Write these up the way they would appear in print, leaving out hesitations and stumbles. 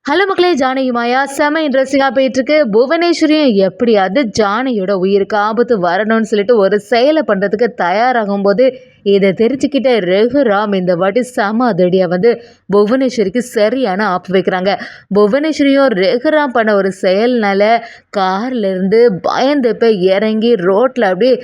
Hello மக்களே, ஜானகி மாயா செம இன்ட்ரெஸ்டிங்காக போயிட்டுருக்கு. புவனேஸ்வரியும் எப்படியாவது ஜானகியோட உயிருக்கு ஆபத்து வரணும்னு சொல்லிட்டு ஒரு செயலை பண்ணுறதுக்கு தயாராகும் போது இதை தெரிஞ்சுக்கிட்ட ரகுராம் இந்த வாட்டி செம அதிரடியாக புவனேஸ்வரிக்கு சரியான ஆப்பு வைக்கிறாங்க. புவனேஸ்வரியும் ரகுராம் பண்ண ஒரு செயல்னால கார்லேருந்து பயந்து போய் இறங்கி ரோட்டில் அப்படியே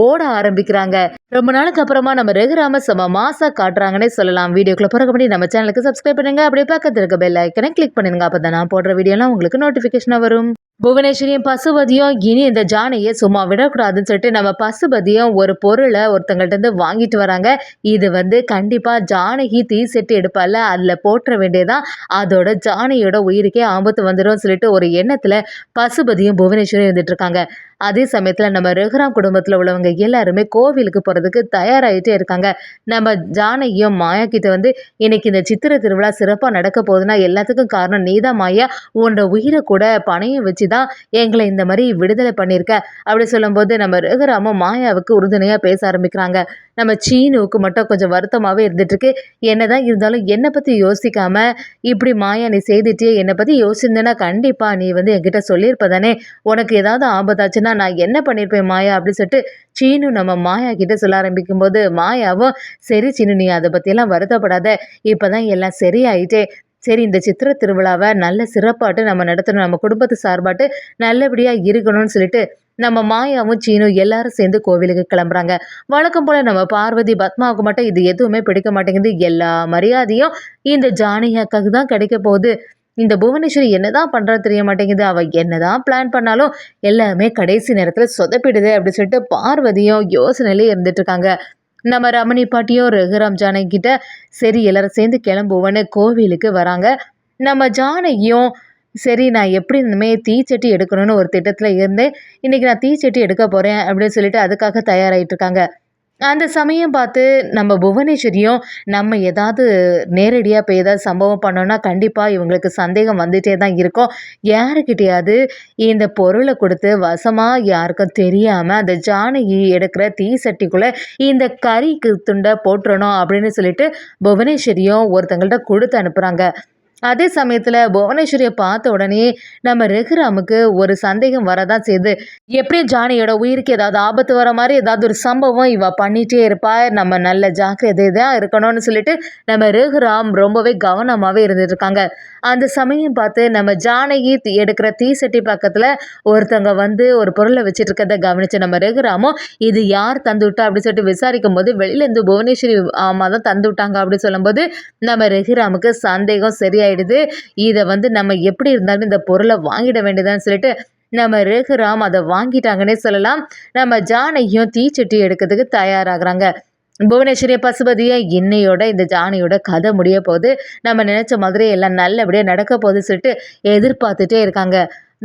ஓட ஆரம்பிக்கிறாங்க. ரொம்ப நாளுக்கு அப்புறமா நம்ம ரகுராம செம மாசா காட்டுறாங்கன்னே சொல்லலாம். வீடியோக்குள்ள பிறகு பண்ணி நம்ம சேனலுக்கு சப்ஸ்கிரைப் பண்ணுங்க. அப்படியே பக்கத்துல இருக்க பெல் ஐக்கனை கிளிக் பண்ணுங்க. அப்பதான் நான் போடுற வீடியோலாம் உங்களுக்கு நோட்டிபிகேஷனா வரும். புவனேஸ்வரியும் பசுபதியும் இனி இந்த ஜானையை சும்மா விடக்கூடாதுன்னு சொல்லிட்டு நம்ம பசுபதியும் ஒரு பொருளை ஒருத்தங்கள்ட்ட இருந்து வாங்கிட்டு வராங்க. இது கண்டிப்பா ஜானகி தீ செட்டு எடுப்பால, அதுல போட்டுற வேண்டியதான். அதோட ஜானகியோட உயிருக்கே ஆபத்து வந்துடும் சொல்லிட்டு ஒரு எண்ணத்துல பசுபதியும் புவனேஸ்வரியும் இருந்துட்டு இருக்காங்க. அதே சமயத்துல நம்ம ரகுராம் குடும்பத்துல உள்ளவங்க எல்லாருமே கோவிலுக்கு போறதுக்கு தயாராகிட்டே இருக்காங்க. நம்ம ஜானகியும் மாயா கிட்ட இன்னைக்கு இந்த சித்திரை திருவிழா சிறப்பா நடக்க போகுதுன்னா எல்லாத்துக்கும் காரணம் நீதான் மாயா. உன்னோட உயிரை கூட பணையம் வச்சு தான் எங்களை இந்த மாதிரி விடுதலை பண்ணியிருக்க அப்படி சொல்லும்போது நம்ம ரகுராமும் மாயாவுக்கு உறுதுணையாக பேச ஆரம்பிக்கிறாங்க. நம்ம சீனுவுக்கு மட்டும் கொஞ்சம் வருத்தமாகவே இருந்துட்டுருக்கு. என்னதான் இருந்தாலும் என்னை பற்றி யோசிக்காம இப்படி மாயா நீ செய்துட்டே என்னை பற்றி யோசிச்சிருந்தேன்னா கண்டிப்பாக நீ என்கிட்ட சொல்லியிருப்பதானே. உனக்கு ஏதாவது ஆபத்தாச்சுன்னா நான் என்ன பண்ணியிருப்பேன் மாயா அப்படின்னு சொல்லிட்டு சீனு நம்ம மாயா கிட்ட சொல்ல ஆரம்பிக்கும் போது மாயாவும் சரி சீனு நீ அதை பற்றியெல்லாம் வருத்தப்படாத, இப்போதான் எல்லாம் சரியாயிட்டே. சரி, இந்த சித்திரை திருவிழாவை நல்ல சிறப்பாட்டு நம்ம நடத்தணும், நம்ம குடும்பத்து சார்பாட்டு நல்லபடியாக இருக்கணும்னு சொல்லிட்டு நம்ம மாயாவும் சீனும் எல்லாரும் சேர்ந்து கோவிலுக்கு கிளம்புறாங்க. வழக்கம் போல் நம்ம பார்வதி பத்மாவுக்கு மட்டும் இது எதுவுமே பிடிக்க மாட்டேங்குது. எல்லா மரியாதையும் இந்த ஜானகி அக்காவுக்கு தான் கிடைக்க போகுது. இந்த புவனேஸ்வரி என்னதான் பண்ணுறா தெரிய மாட்டேங்குது. அவள் என்னதான் பிளான் பண்ணாலும் எல்லாமே கடைசி நேரத்தில் சொதப்பிடுது அப்படின்னு சொல்லிட்டு பார்வதியும் யோசனையிலே இருந்துட்டு இருக்காங்க. நம்ம ரமணி பாட்டியும் ரகுராம் ஜானகி கிட்ட சரி எல்லாரும் சேர்ந்து கிளம்புவோன்னு கோவிலுக்கு வராங்க. நம்ம ஜானகியும் சரி நான் எப்படி இனிமேல் தீச்சட்டி எடுக்கணும்னு ஒரு திட்டத்தில் இருந்தேன், இன்னைக்கு நான் தீச்சட்டி எடுக்க போகிறேன் அப்படின்னு சொல்லிட்டு அதுக்காக தயாராகிட்டு இருக்காங்க. அந்த சமயம் பார்த்து நம்ம புவனேஸ்வரியும் நம்ம ஏதாவது நேரடியாக போய் ஏதாவது சம்பவம் பண்ணோன்னா கண்டிப்பாக இவங்களுக்கு சந்தேகம் வந்துட்டே தான் இருக்கும். யாருக்கிட்டையாவது இந்த பொருளை கொடுத்து வசமாக யாருக்கும் தெரியாமல் அந்த ஜானகி எடுக்கிற தீ சட்டிக்குள்ளே இந்த கறிக்கு துண்டை போட்டுறணும் அப்படின்னு சொல்லிட்டு புவனேஸ்வரியும் ஒருத்தங்கள்ட்ட கொடுத்து அனுப்புகிறாங்க. அதே சமயத்தில் புவனேஸ்வரியை பார்த்த உடனே நம்ம ரகுராமுக்கு ஒரு சந்தேகம் வரதான் செய்யுது. எப்படியும் ஜானியோட உயிருக்கு ஏதாவது ஆபத்து வர மாதிரி ஏதாவது ஒரு சம்பவம் இவ பண்ணிகிட்டே இருப்பா, நம்ம நல்ல ஜாக்கிரதையாக இருக்கணும்னு சொல்லிட்டு நம்ம ரகுராம் ரொம்பவே கவனமாகவே இருந்துட்டு இருக்காங்க. அந்த சமயம் பார்த்து நம்ம ஜானகி எடுக்கிற தீ சட்டி பக்கத்தில் ஒருத்தவங்க ஒரு பொருளை வச்சுட்டு இருக்கிறத கவனிச்சு நம்ம ரகுராமும் இது யார் தந்து விட்டா அப்படின்னு சொல்லிட்டு விசாரிக்கும் போது வெளியிலேருந்து புவனேஸ்வரி அம்மா தான் தந்து விட்டாங்க அப்படின்னு சொல்லும்போது நம்ம ரகுராமுக்கு சந்தேகம் சரியாயிடுது. இதை நம்ம எப்படி இருந்தாலும் இந்த பொருளை வாங்கிட வேண்டியதான்னு சொல்லிட்டு நம்ம ரகுராம் அதை வாங்கிட்டாங்கன்னே சொல்லலாம். நம்ம ஜானகியும் தீச்சட்டி எடுக்கிறதுக்கு தயாராகிறாங்க. புவனேஸ்வரி பசுபதியை இன்னையோட இந்த ஜானியோட கதை முடிய போகுது, நம்ம நினைச்ச மாதிரி எல்லாம் நல்லபடியாக நடக்க போகுதுன்னு சொல்லிட்டு எதிர்பார்த்துட்டே இருக்காங்க.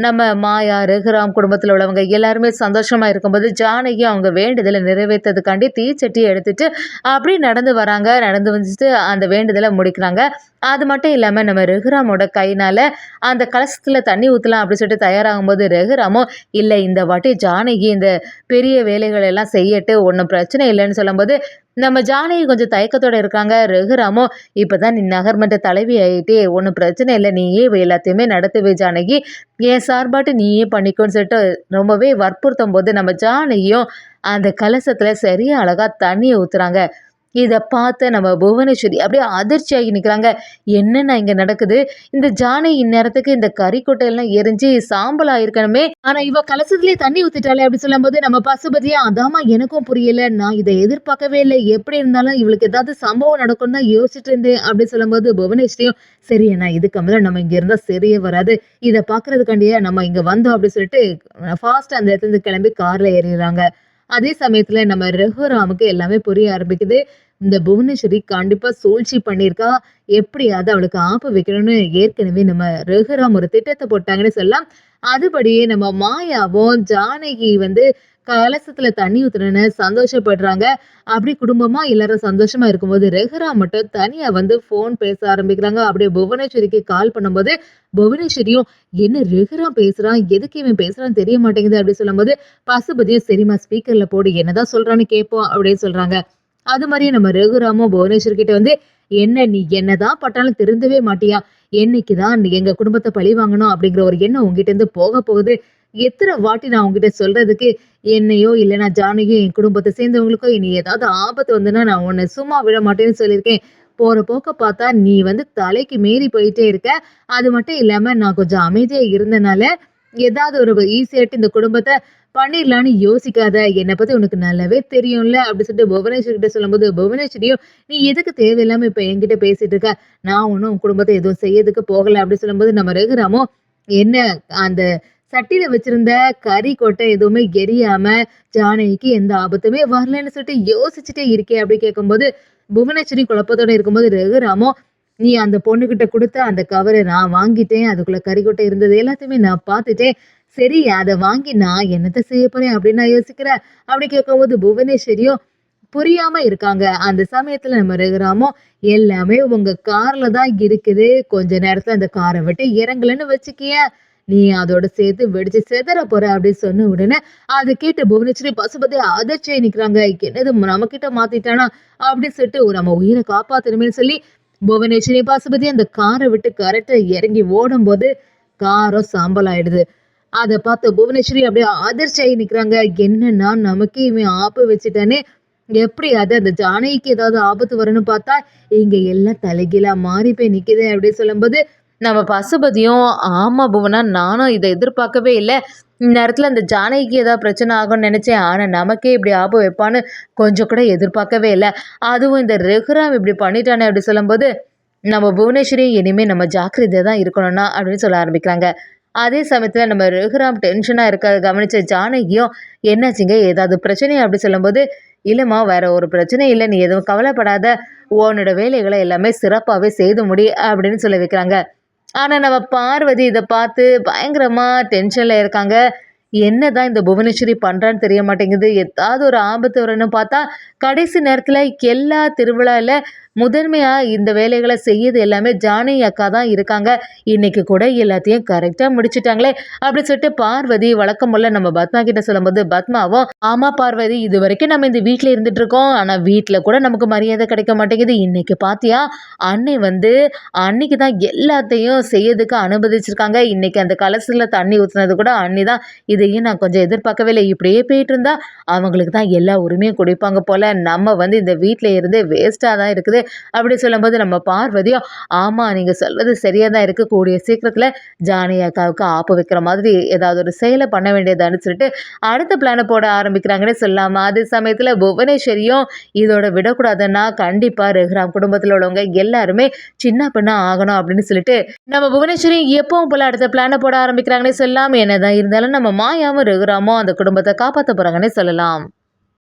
நம்ம மாயா ரகுராம் குடும்பத்தில் உள்ளவங்க எல்லாருமே சந்தோஷமாக இருக்கும்போது ஜானகி அவங்க வேண்டுதலை நிறைவேற்றதுக்காண்டி தீச்சட்டியை எடுத்துட்டு அப்படி நடந்து வராங்க. நடந்து வந்துட்டு அந்த வேண்டுதலை முடிக்கிறாங்க. அது மட்டும் இல்லாமல் நம்ம ரகுராமோட கையினால் அந்த கலசத்தில் தண்ணி ஊற்றலாம் அப்படின்னு சொல்லிட்டு தயாராகும் போது ரகுராமும் இல்லை இந்த வாட்டி ஜானகி இந்த பெரிய வேலைகள் எல்லாம் செய்யட்டு, ஒன்றும் பிரச்சனை இல்லைன்னு சொல்லும்போது நம்ம ஜானகி கொஞ்சம் தயக்கத்தோடு இருக்காங்க. ரகுராமும் இப்போ தான் நீ நகர்மன்ற தலைவி ஆகிட்டே, ஒன்றும் பிரச்சனை இல்லை, நீயே எல்லாத்தையுமே நடத்துவே ஜானகி, என் சார்பாட்டு நீயே பண்ணிக்கோன்னு சொல்லிட்டு ரொம்பவே வற்புறுத்தும் போது நம்ம ஜானகியும் அந்த கலசத்தில் சரியாக அழகாக தண்ணியை ஊற்றுறாங்க. இதை பார்த்து நம்ம புவனேஸ்வரி அப்படியே அதிர்ச்சியாகி நிற்கிறாங்க. என்னென்ன இங்கே நடக்குது? இந்த ஜானகி இந்நேரத்துக்கு இந்த கறிக்கொட்டையெல்லாம் எரிஞ்சு சாம்பல் ஆயிருக்கணுமே, ஆனால் இவ கலசத்துலேயே தண்ணி ஊற்றிட்டாலே அப்படி சொல்லும்போது நம்ம பசுபதியா அதாம்மா எனக்கும் புரியல, நான் இதை எதிர்பார்க்கவே இல்லை, எப்படி இருந்தாலும் இவளுக்கு ஏதாவது சம்பவம் நடக்கும் தான் யோசிச்சுட்டு இருந்தேன் அப்படி சொல்லும்போது புவனேஸ்வரியும் சரி நான் இதுக்கு மேலே நம்ம இங்கே இருந்தால் சரியே வராது, இதை பார்க்கறதுக்காண்டியே நம்ம இங்கே வந்தோம் அப்படின்னு சொல்லிட்டு ஃபாஸ்ட்டாக அந்த இடத்துல கிளம்பி காரில் ஏறிடுறாங்க. அதே சமயத்துல நம்ம ரகுராமுக்கு எல்லாமே புரிய ஆரம்பிக்குது. இந்த புவனேஸ்வரி கண்டிப்பா சூழ்ச்சி பண்ணியிருக்கா, எப்படியாவது அவளுக்கு ஆப்பு வைக்கணும்னு ஏற்கனவே நம்ம ரகுராம் ஒரு திட்டத்தை போட்டாங்கன்னு சொல்லலாம். அதுபடியே நம்ம மாயாவும் ஜானகி கலசத்துல தண்ணி ஊத்துறன்னு சந்தோஷப்படுறாங்க. அப்படி குடும்பமா எல்லாரும் சந்தோஷமா இருக்கும்போது ரகுராம் மட்டும் தனியா ஃபோன் பேச ஆரம்பிக்கிறாங்க. அப்படியே புவனேஸ்வரிக்கு கால் பண்ணும்போது புவனேஸ்வரியும் என்ன ரகுராம் பேசுறான், எதுக்கு இவன் பேசுறான்னு தெரிய மாட்டேங்குது அப்படி சொல்லும்போது பசுபதியும் சரிம்மா ஸ்பீக்கர்ல போடு, என்னதான் சொல்றான்னு கேட்போம் அப்படின்னு சொல்றாங்க. அது மாதிரியே நம்ம ரகுராமும் புவனேஸ்வர் கிட்ட என்ன நீ என்னதான் பட்டாலும் திருந்தவே மாட்டியா, என்னைக்கு தான் எங்க குடும்பத்தை பழி வாங்கணும் அப்படிங்கிற ஒரு எண்ணம் உங்ககிட்ட இருந்து போக போகுது. எத்தனை வாட்டி நான் உங்ககிட்ட சொல்றதுக்கு, என்னையோ இல்லைன்னா ஜானகியோ என் குடும்பத்தை சேர்ந்தவங்களுக்கோ இனி ஏதாவது ஆபத்து வந்துன்னா நான் உன்னை சும்மா விட மாட்டேன்னு சொல்லியிருக்கேன். போற போக்க பார்த்தா நீ வந்து தலைக்கு மீறி போயிட்டே இருக்க. அது மட்டும் இல்லாம நான் கொஞ்சம் அமைதியா இருந்தனால ஏதாவது ஒரு ஈஸியாட்டு இந்த குடும்பத்த பண்ணிடலான்னு யோசிக்காத. என்னை பத்தி உனக்கு நல்லாவே தெரியும்ல அப்படி சொல்லிட்டு புவனேஸ்வரி கிட்ட சொல்லும்போது, புவனேஸ்வரியும் நீ எதுக்கு தேவையில்லாம இப்ப என்கிட்ட பேசிட்டு இருக்க? நான் ஒன்னும் உன் குடும்பத்தை எதுவும் செய்யறதுக்கு போகல அப்படி சொல்லும்போது, நம்ம ரகுராமோ என்ன அந்த சட்டியில வச்சிருந்த கறி கொட்டை எதுவுமே எரியாம ஜானகிக்கு எந்த ஆபத்துமே வரலன்னு சொல்லிட்டு யோசிச்சுட்டே இருக்கே அப்படி கேட்கும்போது, புவனேஸ்வரி குழப்பத்தோட இருக்கும்போது ரகுராமோ நீ அந்த பொண்ணுகிட்ட குடுத்த அந்த கவரை நான் வாங்கிட்டேன். அதுக்குள்ள கறிக்கொட்டை இருந்தது எல்லாத்தையுமே நான் பார்த்துட்டேன். சரி அத வாங்கி நான் என்னத்த செய்ய போறேன் அப்படின்னு நான் யோசிக்கிறேன். அப்படி கேட்கும்போது புவனேஸ்வரியும் புரியாம இருக்காங்க. அந்த சமயத்துல நம்ம ரகுராமோ எல்லாமே உங்க கார்ல தான் இருக்குது. கொஞ்ச நேரத்துல அந்த கார விட்டு இறங்கலன்னு வச்சுக்கியேன். நீ அதோட சேர்த்து வெடிச்சு சிதற போற அப்படின்னு சொன்ன உடனே அதை கேட்டு புவனேஸ்வரி பசுபதி அதிர்ச்சியா நிக்கிறாங்க. என்னது நம்ம கிட்ட மாத்திட்டானா அப்படின்னு சொல்லிட்டு நம்ம உயிரை காப்பாத்தணுமே சொல்லி புவனேஸ்வரி பசுபதி அந்த காரை விட்டு கரெக்டா இறங்கி ஓடும்போது காரம் சாம்பல் ஆயிடுது. அத பார்த்து புவனேஸ்வரி அப்படியே அதிர்ச்சியாகி நிக்கிறாங்க. என்னன்னா நமக்கே இவன் ஆப்பு வச்சுட்டானே, எப்படி அது அந்த ஜானகிக்கு ஏதாவது ஆபத்து வரும்னு பார்த்தா இங்க எல்லாம் தலைகீழா மாறி போய் நிக்குது அப்படின்னு சொல்லும்போது நம்ம பசுபதியும் ஆமா புவனா நானும் இதை எதிர்பார்க்கவே இல்லை. இந்நேரத்துல அந்த ஜானகிக்கு ஏதாவது பிரச்சனை ஆகும்னு நினைச்சேன். ஆனா நமக்கே இப்படி ஆப்பு வைப்பான்னு கொஞ்சம் கூட எதிர்பார்க்கவே இல்லை. அதுவும் இந்த ரகுராம் இப்படி பண்ணிட்டானே அப்படி சொல்லும்போது நம்ம புவனேஸ்வரி இனிமே நம்ம ஜாக்கிரதையா தான் இருக்கணும்னா அப்படின்னு சொல்ல ஆரம்பிக்கிறாங்க. அதே சமயத்துல நம்ம ரகுராம் டென்ஷனா இருக்க கவனிச்ச ஜானகியும் என்னாச்சுங்க ஏதாவது பிரச்சனையா அப்படி சொல்லும்போது இல்லம்மா வேற ஒரு பிரச்சனை இல்லை நீ எதுவும் கவலைப்படாத உன்னோட வேலைகளை எல்லாமே சிறப்பாகவே செய்து முடி அப்படின்னு சொல்லி வைக்கிறாங்க. ஆனா நம்ம பார்வதி இதை பார்த்து பயங்கரமா டென்ஷன்ல இருக்காங்க. என்னதான் இந்த புவனேஸ்வரி பண்றான்னு தெரிய மாட்டேங்குது. ஏதாவது ஒரு ஆபத்து வரும்னு பார்த்தா கடைசி நேரத்துல எல்லா திருவிழால முதன்மையா இந்த வேலைகளை செய்யது எல்லாமே ஜானகி அக்கா தான் இருக்காங்க. இன்னைக்கு கூட எல்லாத்தையும் கரெக்டா முடிச்சுட்டாங்களே அப்படி சொல்லிட்டு பார்வதி வழக்கம் போல நம்ம பத்மா கிட்ட சொல்லும்போது பத்மாவும் ஆமா பார்வதி இது வரைக்கும் நம்ம இந்த வீட்டுல இருந்துட்டு இருக்கோம். ஆனா வீட்டுல கூட நமக்கு மரியாதை கிடைக்க மாட்டேங்குது. இன்னைக்கு பாத்தியா அன்னை வந்து அன்னைக்கு தான் எல்லாத்தையும் செய்யறதுக்கு அனுமதிச்சிருக்காங்க. இன்னைக்கு அந்த கலசத்துல தண்ணி ஊத்துனது கூட அன்னி தான். இதையும் நான் கொஞ்சம் எதிர்பார்க்கவே இல்லை. இப்படியே போயிட்டு இருந்தா அவங்களுக்கு தான் எல்லா உரிமையும் கொடுப்பாங்க போல. நம்ம வந்து இந்த வீட்டில் இருந்து வேஸ்ட்டாக தான் இருக்குது அப்படி சொல்லும்போது நம்ம பார்வதியும் ஆமாம் நீங்கள் சொல்வது சரியாக தான் இருக்குது. கூடிய சீக்கிரத்தில் ஜானகி அக்காவுக்கு ஆப்பு வைக்கிற மாதிரி ஏதாவது ஒரு செயலை பண்ண வேண்டியதான்னு சொல்லிட்டு அடுத்த பிளானை போட ஆரம்பிக்கிறாங்கன்னு சொல்லாமல் அதே சமயத்தில் புவனேஸ்வரியும் இதோட விடக்கூடாதுன்னா கண்டிப்பாக ரகுராம் குடும்பத்தில் உள்ளவங்க எல்லாருமே சின்ன பெண்ணா ஆகணும் அப்படின்னு சொல்லிட்டு நம்ம புவனேஸ்வரி எப்பவும் போல அடுத்த பிளானை போட ஆரம்பிக்கிறாங்கன்னே சொல்லலாம். என்னதான் இருந்தாலும் நம்ம மாயாவும் ரகுராமும் அந்த குடும்பத்தை காப்பாற்ற போறாங்கன்னே சொல்லலாம்.